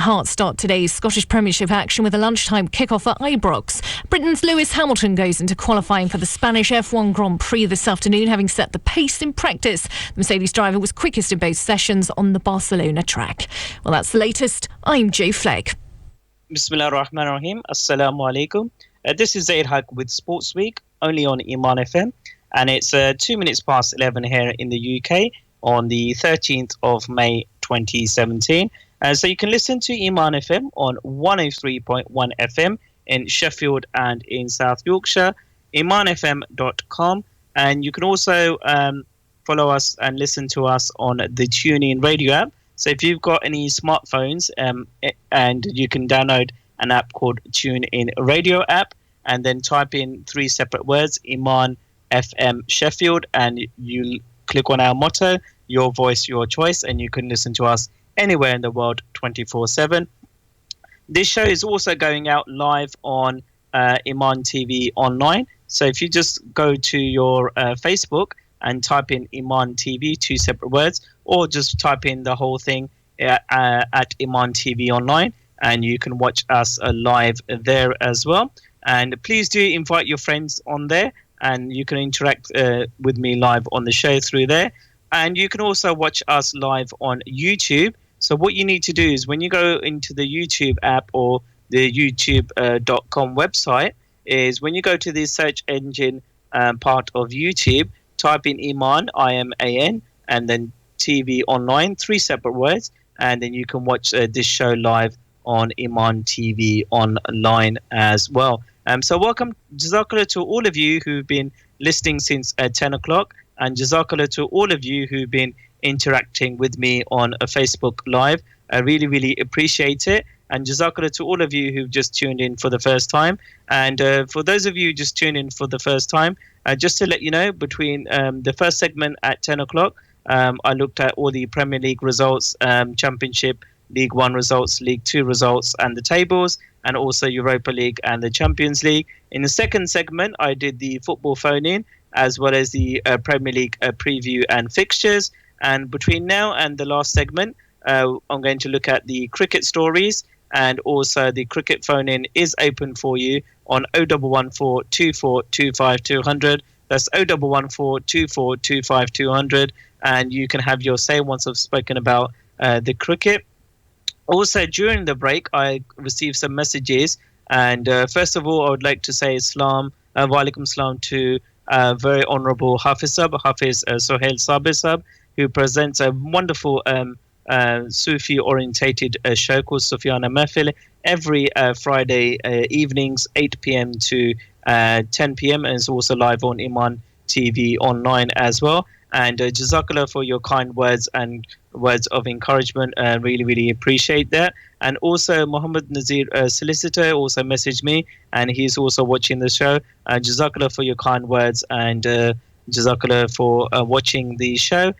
Hearts start today's Scottish Premiership action with a lunchtime kick-off at Ibrox. Britain's Lewis Hamilton goes into qualifying for the Spanish F1 Grand Prix this afternoon, having set the pace in practice. The Mercedes driver was quickest in both sessions on the Barcelona track. Well, that's the latest. I'm Jo Flegg. Bismillah ar-Rahman ar-Rahim. Assalamu alaikum. This is Zaheer Haque with Sports Week, only on Iman FM. And it's 2 minutes past 11 here in the UK on the 13th of May 2017. So you can listen to Iman FM on 103.1 FM in Sheffield and in South Yorkshire, imanfm.com. And you can also follow us and listen to us on the TuneIn radio app. So if you've got any smartphones, and you can download an app called TuneIn Radio app, and then type in 3 separate words, Iman FM Sheffield, and you click on our motto, your voice, your choice, and you can listen to us anywhere in the world 24/7. This show is also going out live on Iman TV online. So if you just go to your Facebook and type in Iman TV, 2 separate words, or just type in the whole thing at Iman TV online, and you can watch us live there as well. And please do invite your friends on there, and you can interact with me live on the show through there. And you can also watch us live on YouTube. So what you need to do is when you go into the YouTube app or the youtube.com website, is when you go to the search engine part of YouTube, type in Iman, I-M-A-N, and then TV online, 3 separate words, and then you can watch this show live on Iman TV online as well. So welcome, Jazakallah, to all of you who've been listening since 10 o'clock, and Jazakallah to all of you who've been interacting with me on a Facebook Live. I really, really appreciate it. And Jazakallah to all of you who've just tuned in for the first time. And for those of you who just tuned in for the first time, just to let you know, between the first segment at 10 o'clock, I looked at all the Premier League results, Championship, League 1 results, League 2 results, and the tables, and also Europa League and the Champions League. In the second segment, I did the football phone-in, as well as the Premier League preview and fixtures. And between now and the last segment, I'm going to look at the cricket stories, and also the cricket phone-in is open for you on 0114 2425 200. That's 0114 2425 200, and you can have your say once I've spoken about the cricket. Also, during the break, I received some messages, and first of all, I would like to say Islam, wa alaikum salam to very honourable Hafiz Sab, Hafiz Sohail Sabir Sab, who presents a wonderful Sufi-orientated show called Sufyana Mahfil every Friday evenings, 8 p.m. to 10 p.m. and it's also live on Iman TV online as well. And Jazakallah for your kind words and words of encouragement. Really, really appreciate that. And also Muhammad Nazir Solicitor also messaged me, and he's also watching the show. Jazakallah for your kind words, and Jazakallah for watching the show.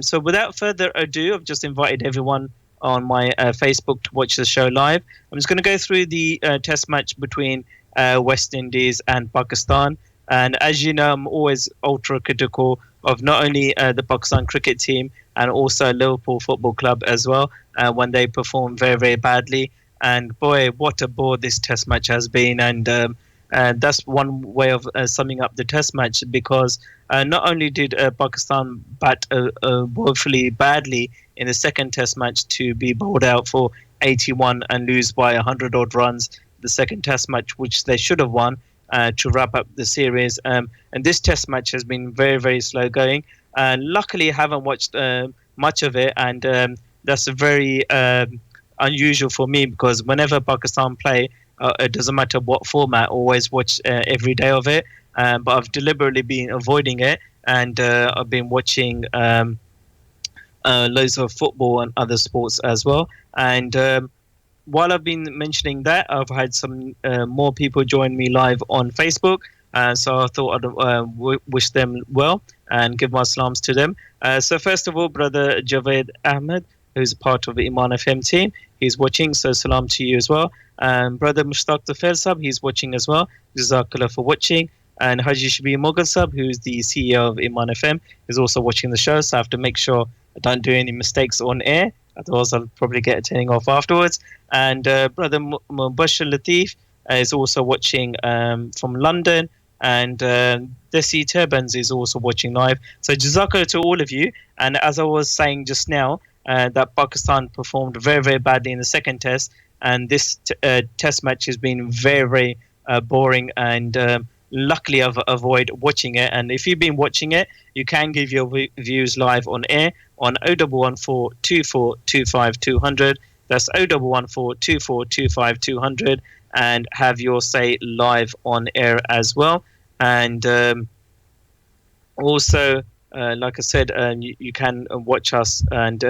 So without further ado, I've just invited everyone on my Facebook to watch the show live. I'm just going to go through the test match between West Indies and Pakistan. And as you know, I'm always ultra critical of not only the Pakistan cricket team and also Liverpool Football Club as well, when they perform very, very badly. And boy, what a bore this test match has been. And that's one way of summing up the test match, because not only did Pakistan bat woefully badly in the second test match to be bowled out for 81 and lose by 100 odd runs the second test match, which they should have won, to wrap up the series. And this test match has been very, very slow going. Luckily, I haven't watched much of it, and that's very unusual for me, because whenever Pakistan play, it doesn't matter what format, I always watch every day of it. But I've deliberately been avoiding it, and I've been watching loads of football and other sports as well. And while I've been mentioning that, I've had some more people join me live on Facebook. So I thought I'd wish them well and give my salams to them. So first of all, brother Javed Ahmed, who's part of the Iman FM team, he's watching, so salam to you as well. Brother Mushtaq Tafel Sab, he's watching as well. Jazakallah for watching. And Haji Shabir Mughal Sab, who's the CEO of Iman FM, is also watching the show. So I have to make sure I don't do any mistakes on air. Otherwise, I'll probably get a turning off afterwards. And brother Mubashir Latif is also watching from London. And Desi Turbans is also watching live. So Jazakallah to all of you. And as I was saying just now, that Pakistan performed very, very badly in the second test. And this test match has been very, very boring. And luckily, I've avoided watching it. And if you've been watching it, you can give your views live on air on 0114 2425 200. That's 0114 2425 200. And have your say live on air as well. And also, like I said, you can watch us and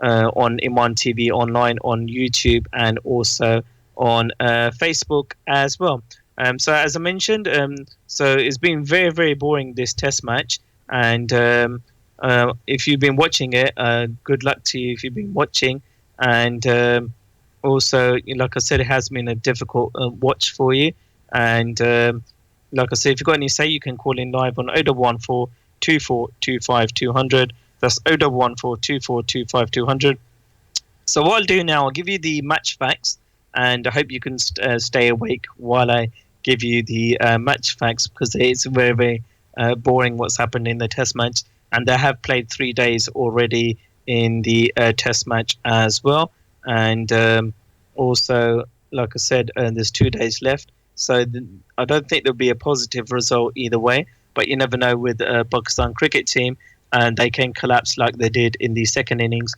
on Iman TV online on YouTube and also on Facebook as well. So as I mentioned, so it's been very, very boring, this test match. And if you've been watching it, good luck to you if you've been watching. And also, like I said, it has been a difficult watch for you. And like I said, if you've got any say, you can call in live on 0114 2425 200. That's 0114 2425 200. So what I'll do now, I'll give you the match facts, and I hope you can stay awake while I give you the match facts, because it's very, very boring what's happened in the test match. And they have played 3 days already in the test match as well. And also, like I said, there's 2 days left. So I don't think there'll be a positive result either way. But you never know with Pakistan cricket team, and they can collapse like they did in the second innings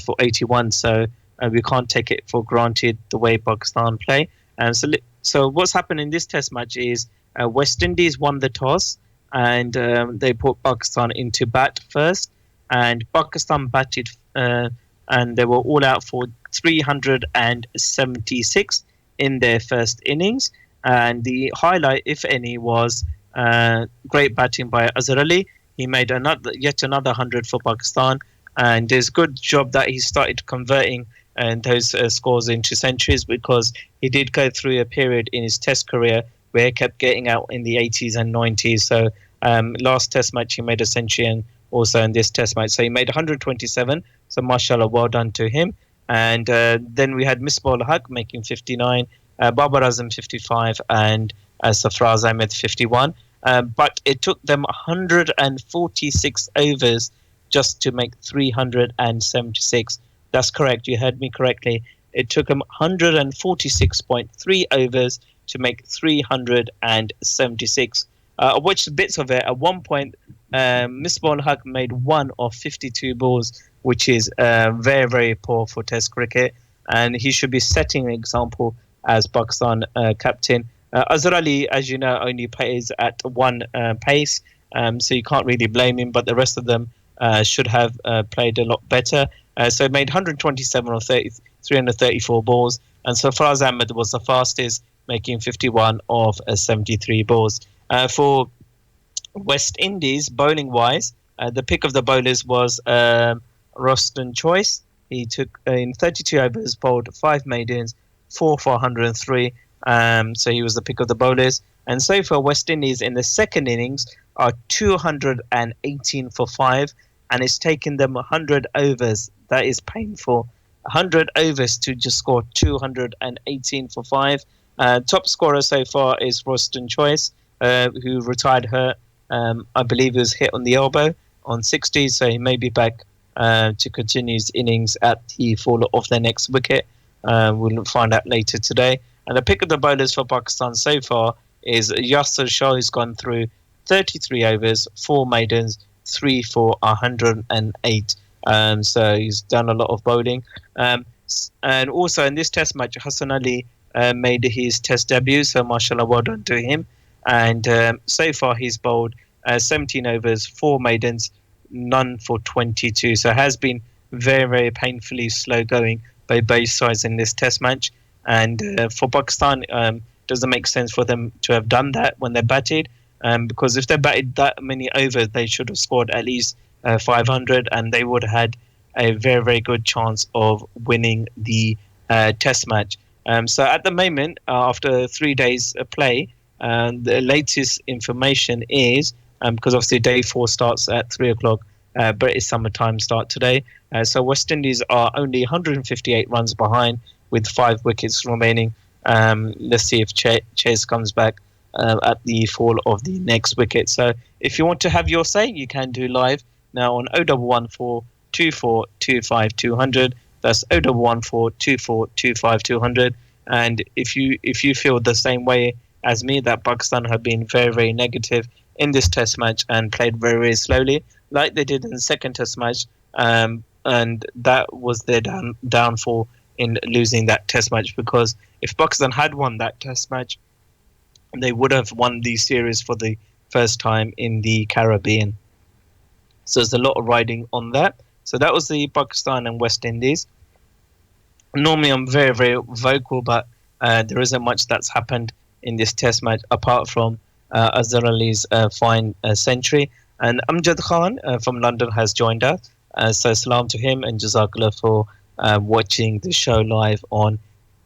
for 81. So we can't take it for granted the way Pakistan play. And so what's happened in this test match is West Indies won the toss, and they put Pakistan into bat first. And Pakistan batted, and they were all out for 376 in their first innings. And the highlight, if any, was great batting by Azhar Ali. He made yet another 100 for Pakistan, and it's a good job that he started converting those scores into centuries, because he did go through a period in his test career where he kept getting out in the 80s and 90s. So last test match he made a century, and also in this test match. So he made 127. So mashallah, well done to him. And then we had Misbah Haque making 59, Babar Azam 55, and Sarfraz Ahmed 51. But it took them 146 overs just to make 376. That's correct. You heard me correctly. It took them 146.3 overs to make 376. I watched bits of it. At one point, Misbah Haque made 1 of 52 balls, which is very, very poor for Test cricket. And he should be setting an example as Pakistan captain. Azhar Ali, as you know, only plays at one pace, so you can't really blame him. But the rest of them should have played a lot better. So he made 127 or 334 balls, and Sarfraz Ahmed was the fastest, making 51 of 73 balls. For West Indies, bowling-wise, the pick of the bowlers was Roston Choice. He took, in 32 overs, bowled 5 maidens, 4 for 103. So he was the pick of the bowlers. And so far, West Indies in the second innings are 218 for 5, and it's taken them 100 overs. That is painful. 100 overs to just score 218 for 5. Top scorer so far is Roston Choice, who retired hurt. I believe he was hit on the elbow on 60, so he may be back to continue his innings at the fall of their next wicket. We'll find out later today. And the pick of the bowlers for Pakistan so far is Yasser Shah, who's gone through 33 overs, 4 maidens, 3 for 108. So he's done a lot of bowling. And also in this test match, Hassan Ali made his test debut, so mashallah, well done to him. And so far he's bowled 17 overs, 4 maidens, none for 22. So it has been very, very painfully slow going by both sides in this test match. And for Pakistan, doesn't make sense for them to have done that when they batted, because if they batted that many overs, they should have scored at least 500, and they would have had a very, very good chance of winning the test match. So at the moment, after 3 days of play, the latest information is, because obviously day 4 starts at 3 o'clock, British summertime start today, So West Indies are only 158 runs behind with 5 wickets remaining. Let's see if Chase comes back at the fall of the next wicket. So if you want to have your say, you can do live now on 0114 2425 200. That's 0114 2425 200. And if you feel the same way as me, that Pakistan have been very, very negative in this test match and played very, very slowly, like they did in the second test match, and that was their downfall in losing that test match, because if Pakistan had won that test match, they would have won the series for the first time in the Caribbean. So there's a lot of riding on that. So that was the Pakistan and West Indies. Normally I'm very, very vocal, but there isn't much that's happened in this test match apart from Azhar Ali's fine century. And Amjad Khan from London has joined us. So salam to him, and Jazakallah for watching the show live on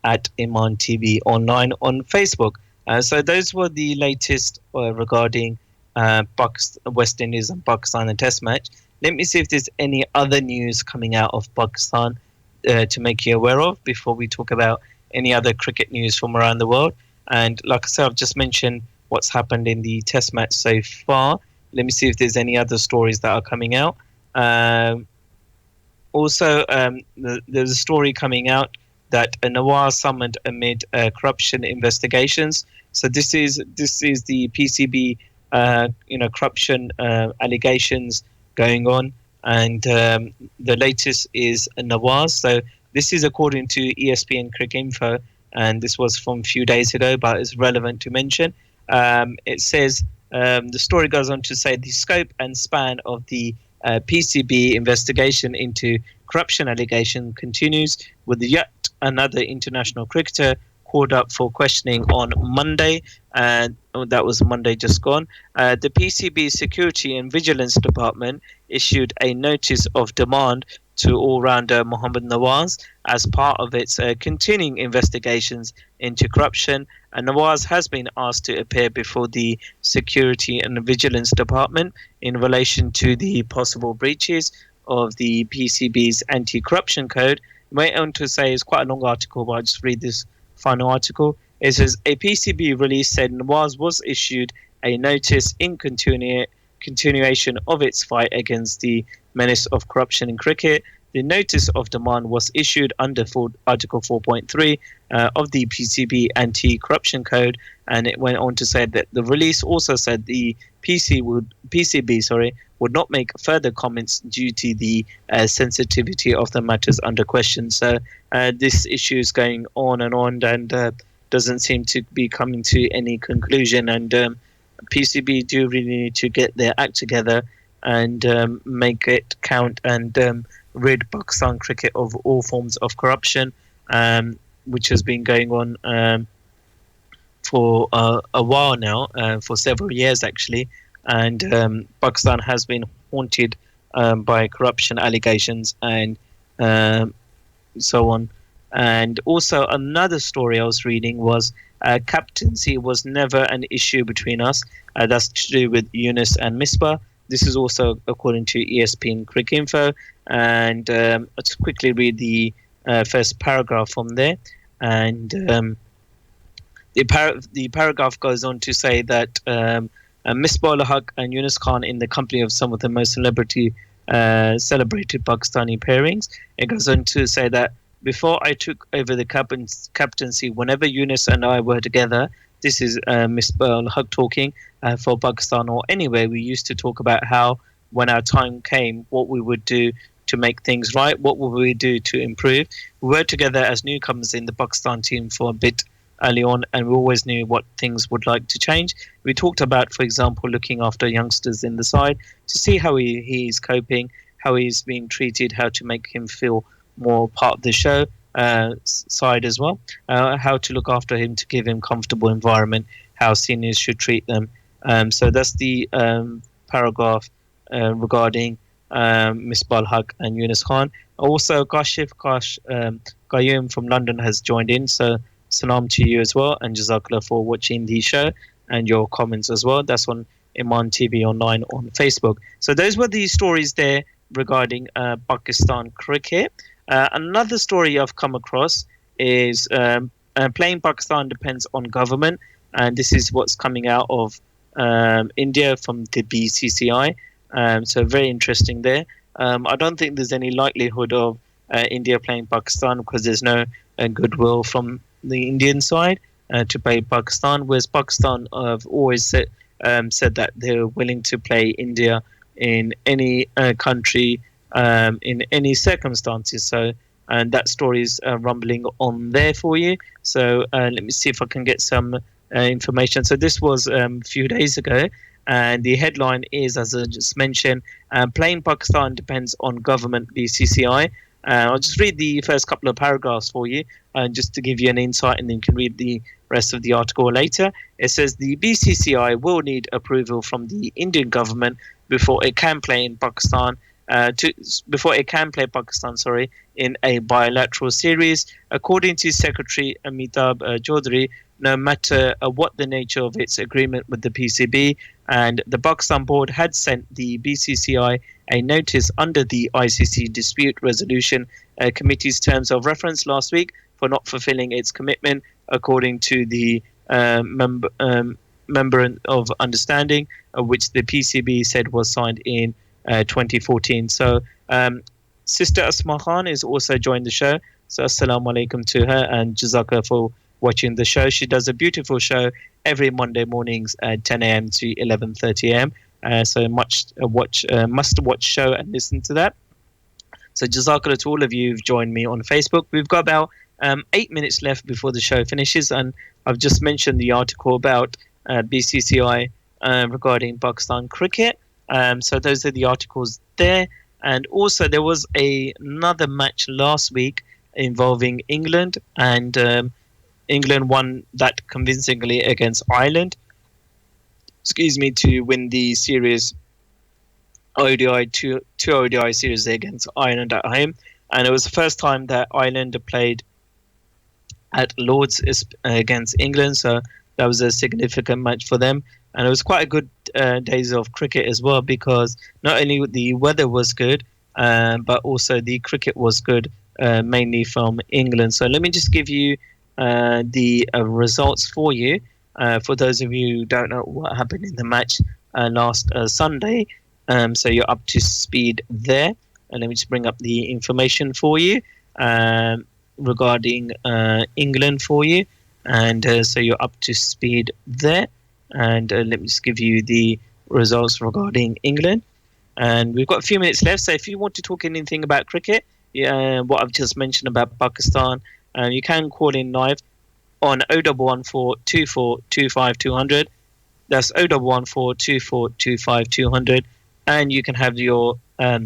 at Iman TV online on Facebook. So those were the latest regarding West Indies and Pakistan and test match. Let me see if there's any other news coming out of Pakistan to make you aware of before we talk about any other cricket news from around the world. And like I said, I've just mentioned what's happened in the test match so far. Let me see if there's any other stories that are coming out. Also, there's a story coming out that Nawaz summoned amid corruption investigations. So this is the PCB, corruption allegations going on, and the latest is Nawaz. So this is according to ESPN Cricinfo, and this was from a few days ago, but it's relevant to mention. It says the story goes on to say the scope and span of the PCB investigation into corruption allegation continues, with yet another international cricketer called up for questioning on Monday, and that was Monday just gone. The PCB Security and Vigilance Department issued a notice of demand to all-rounder Mohammad Nawaz as part of its continuing investigations into corruption, and Nawaz has been asked to appear before the Security and Vigilance Department in relation to the possible breaches of the PCB's anti-corruption code. Went on to say, it's quite a long article, but I'll just read this final article. It says, a PCB release said Nawaz was issued a notice in continuation of its fight against the menace of corruption in cricket. The notice of demand was issued under Article 4.3 of the PCB Anti-Corruption Code, and it went on to say that the release also said the PCB would not make further comments due to the sensitivity of the matters under question. So this issue is going on and doesn't seem to be coming to any conclusion, and PCB do really need to get their act together and make it count and rid Pakistan cricket of all forms of corruption, which has been going on for a while now, for several years actually, and Pakistan has been haunted by corruption allegations and so on. And also another story I was reading was captaincy was never an issue between us. That's to do with Yunus and Misbah. This is also according to ESPN Cricinfo, and let's quickly read the first paragraph from there. And the paragraph goes on to say that Misbah Haque and Yunus Khan, in the company of some of the most celebrated Pakistani pairings. It goes on to say that before I took over the captaincy, whenever Yunus and I were together, this is Misbah Haque talking, for Pakistan or anywhere, we used to talk about how, when our time came, what we would do to make things right, what would we do to improve. We were together as newcomers in the Pakistan team for a bit early on, and we always knew what things would like to change. We talked about, for example, looking after youngsters in the side to see how he's coping, how he's being treated, how to make him feel more part of the show side as well, how to look after him to give him comfortable environment, how seniors should treat them. So that's the paragraph regarding Misbah Haque and Yunus Khan. Also, Kashif Qayyum from London has joined in, so salam to you as well, and Jazakallah for watching the show and your comments as well. That's on Iman TV Online on Facebook. So those were the stories there regarding Pakistan cricket. Another story I've come across is playing Pakistan depends on government, and this is what's coming out of India from the BCCI. So very interesting there. I don't think there's any likelihood of India playing Pakistan because there's no goodwill from the Indian side to play Pakistan, whereas Pakistan have always said that they're willing to play India in any country in any circumstances. So, and that story is rumbling on there for you. So let me see if I can get some information. So this was a few days ago, and the headline is, as I just mentioned, playing Pakistan depends on government BCCI. I'll just read the first couple of paragraphs for you, just to give you an insight, and then you can read the rest of the article later. It says the BCCI will need approval from the Indian government before it can play in Pakistan. Before it can play Pakistan, in a bilateral series, according to Secretary Amitabh Chaudhry. No matter what the nature of its agreement with the PCB, and the Pakistan board had sent the BCCI a notice under the ICC Dispute Resolution Committee's terms of reference last week for not fulfilling its commitment, according to the memorandum of understanding, which the PCB said was signed in 2014. So, Sister Asma Khan is also joined the show. So, assalamu alaikum to her, and jazaka for watching the show. She does a beautiful show every Monday mornings at 10 a.m. to 11:30 a.m. So must watch show and listen to that. So jazakallah to all of you who've joined me on Facebook. We've got about 8 minutes left before the show finishes, and I've just mentioned the article about BCCI regarding Pakistan cricket. So those are the articles there. And also there was another match last week involving England, and England won that convincingly against Ireland. To win the series ODI two ODI series against Ireland at home, and it was the first time that Ireland played at Lords against England, so that was a significant match for them. And it was quite a good days of cricket as well, because not only the weather was good, but also the cricket was good, mainly from England. So let me just give you the results for you. For those of you who don't know what happened in the match last Sunday, so you're up to speed there. And let me just bring up the information for you regarding England for you. And so you're up to speed there. And let me just give you the results regarding England. And we've got a few minutes left. So if you want to talk anything about cricket, what I've just mentioned about Pakistan, you can call in live on 0114 2425 200. That's 0114 2425 200. And you can have your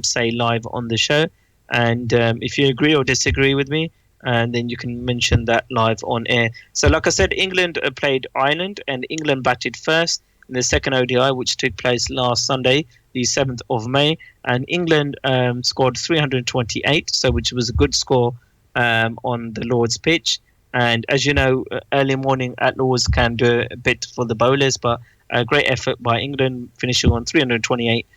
say live on the show. And if you agree or disagree with me, and then you can mention that live on air. So like I said, England played Ireland, and England batted first in the second ODI, which took place last Sunday, the 7th of May. And England scored 328, so which was a good score on the Lord's pitch. And as you know, early morning at Lord's can do a bit for the bowlers, but a great effort by England, finishing on 328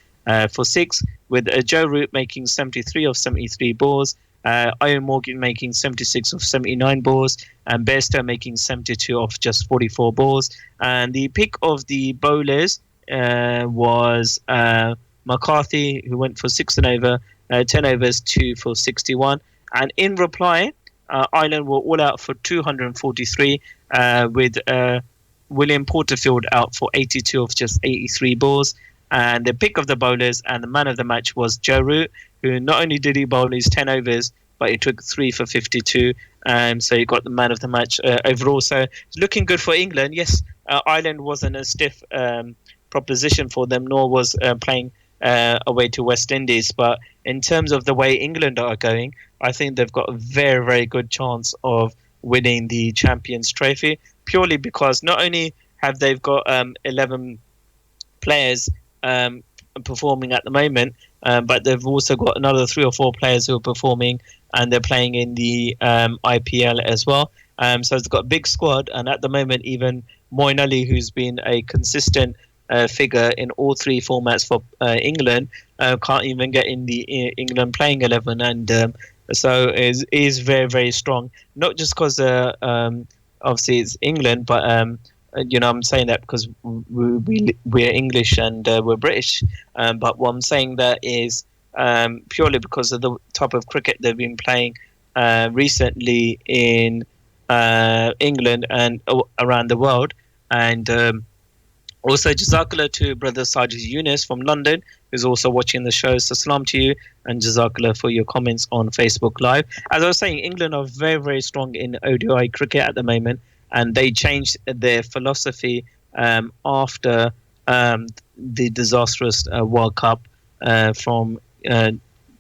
for 6, with Joe Root making 73 of 73 balls, Ian Morgan making 76 of 79 balls, and Bairstow making 72 of just 44 balls. And the pick of the bowlers was McCarthy, who went for 6 and over, 10 overs, 2 for 61. And in reply, Ireland were all out for 243, with William Porterfield out for 82 of just 83 balls. And the pick of the bowlers and the man of the match was Joe Root, who not only did he bowl his 10 overs, but he took 3 for 52. So he got the man of the match overall. So it's looking good for England. Yes, Ireland wasn't a stiff proposition for them, nor was playing away to West Indies. But in terms of the way England are going, I think they've got a very, very good chance of winning the Champions Trophy, purely because not only have they got 11 players performing at the moment, but they've also got another 3 or 4 players who are performing, and they're playing in the IPL as well. So it's got a big squad, and at the moment, even Moeen Ali, who's been a consistent figure in all three formats for England. Can't even get in the England playing 11, and so is very, very strong. Not just because obviously it's England, but I'm saying that because we're English and we're British. But what I'm saying that is purely because of the type of cricket they've been playing recently in England and around the world. And also, Jazakallah to brother Sajid Yunus from London, who's also watching the show. So, salam to you, and Jazakallah for your comments on Facebook Live. As I was saying, England are very, very strong in ODI cricket at the moment, and they changed their philosophy after the disastrous World Cup from a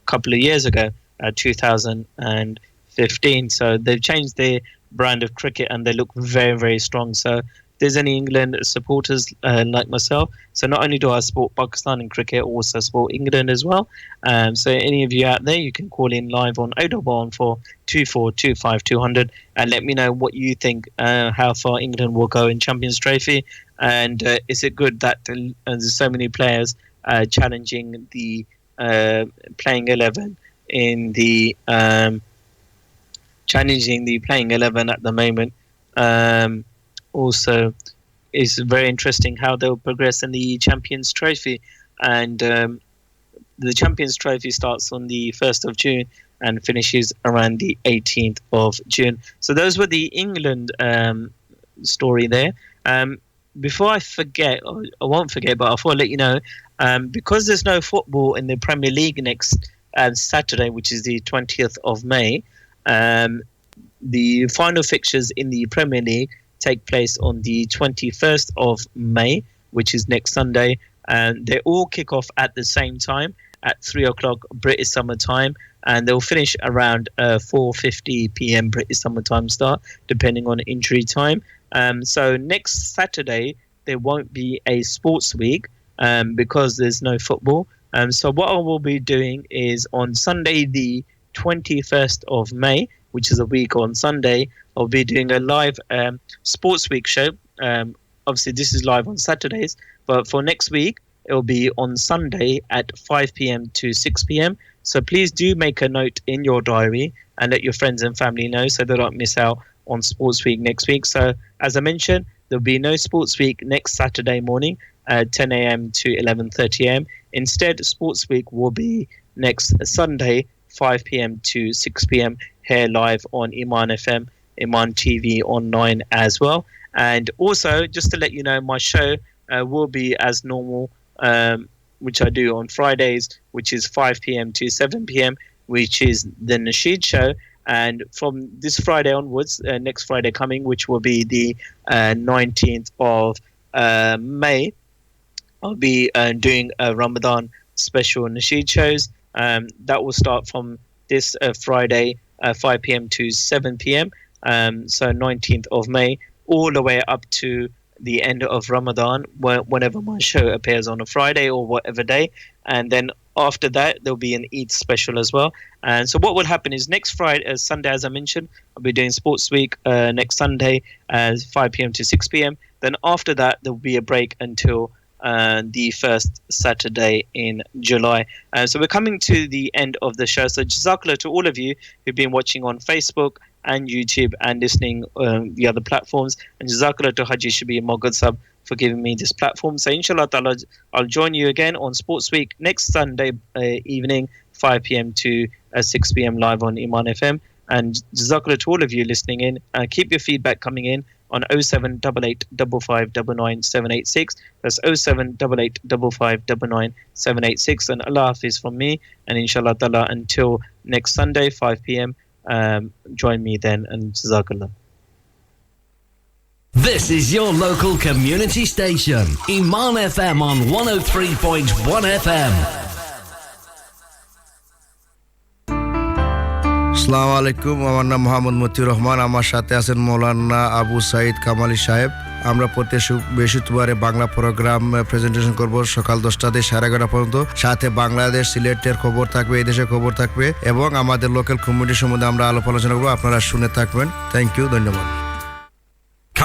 couple of years ago, 2015. So, they've changed their brand of cricket, and they look very, very strong. So, there's any England supporters like myself, so not only do I support Pakistan in cricket, I also support England as well. So any of you out there, you can call in live on 014 2425 200 and let me know what you think, how far England will go in Champions Trophy, and is it good that there's so many players challenging the playing 11 in the playing 11 at the moment. Also, it's very interesting how they'll progress in the Champions Trophy, and the Champions Trophy starts on the 1st of June and finishes around the 18th of June. So those were the England story there. Before I forget, I won't forget, but I thought I'd let you know, because there's no football in the Premier League next Saturday, which is the 20th of May, the final fixtures in the Premier League take place on the 21st of May, which is next Sunday, and they all kick off at the same time at 3 o'clock British Summer Time, and they'll finish around 4:50 p.m. British Summer Time start, depending on injury time. So next Saturday there won't be a sports week because there's no football. So what I will be doing is on Sunday the 21st of May, which is a week on Sunday, I'll be doing a live Sports Week show. Obviously, this is live on Saturdays, but for next week, it'll be on Sunday at 5 p.m. to 6 p.m. So please do make a note in your diary and let your friends and family know so they don't miss out on Sports Week next week. So as I mentioned, there'll be no Sports Week next Saturday morning, 10 a.m. to 11:30 a.m. Instead, Sports Week will be next Sunday, 5 p.m. to 6 p.m. here live on Iman FM, Iman TV online as well. And also, just to let you know, my show will be as normal, which I do on Fridays, which is 5 p.m. to 7 p.m., which is the Nasheed show. And from this Friday onwards, next Friday coming, which will be the 19th of May, I'll be doing a Ramadan special Nasheed shows. That will start from this Friday, 5 p.m. to 7 p.m. So 19th of May, all the way up to the end of Ramadan, whenever my show appears on a Friday or whatever day. And then after that, there'll be an Eid special as well. And so what will happen is next Friday, Sunday, as I mentioned, I'll be doing Sports Week next Sunday, 5 p.m. to 6 p.m. Then after that, there'll be a break until the first Saturday in July. So we're coming to the end of the show. So Jazakallah to all of you who've been watching on Facebook and YouTube and listening the other platforms. And Jazakallah to Haji Shabir Moghad for giving me this platform. So inshallah ta'ala, I'll join you again on Sports Week next Sunday evening, 5 p.m. to 6 p.m. live on Iman FM. And Jazakallah to all of you listening in. Keep your feedback coming in on 07885 559 786. That's 07885 559 786. And Allah Hafiz from me. And inshallah ta'ala, until next Sunday, 5 p.m., join me then, and Jazakallah. This is your local community station, Iman FM on 103.1 FM. আসসালামু আলাইকুম, আমার নাম মোহাম্মদ মতিউর রহমান। আমার সাথে আছেন মৌলানা আবু সাইদ কামালি সাহেব। আমরা প্রতি বৃহস্পতিবারে বাংলা প্রোগ্রাম প্রেজেন্টেশন করব সকাল 10টা থেকে 11:30 পর্যন্ত। সাথে বাংলাদেশ, সিলেটের খবর থাকবে, এই দেশের খবর থাকবে এবং আমাদের লোকাল কমিউনিটি সম্বন্ধে আমরা আলোচনা করব। আপনারা শুনে থাকবেন। থ্যাংক ইউ, ধন্যবাদ।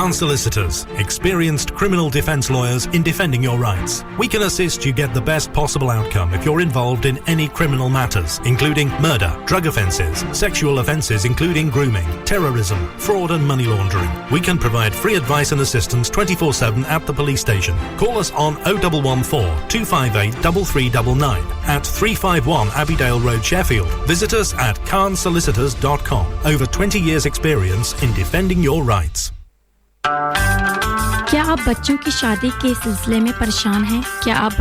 Khan Solicitors, experienced criminal defence lawyers in defending your rights. We can assist you get the best possible outcome if you're involved in any criminal matters, including murder, drug offences, sexual offences including grooming, terrorism, fraud and money laundering. We can provide free advice and assistance 24/7 at the police station. Call us on 0114 258 3399 at 351 Abbeydale Road, Sheffield. Visit us at khansolicitors.com. Over 20 years experience in defending your rights. क्या आप बच्चों की शादी के सिलसिले में परेशान हैं? क्या आप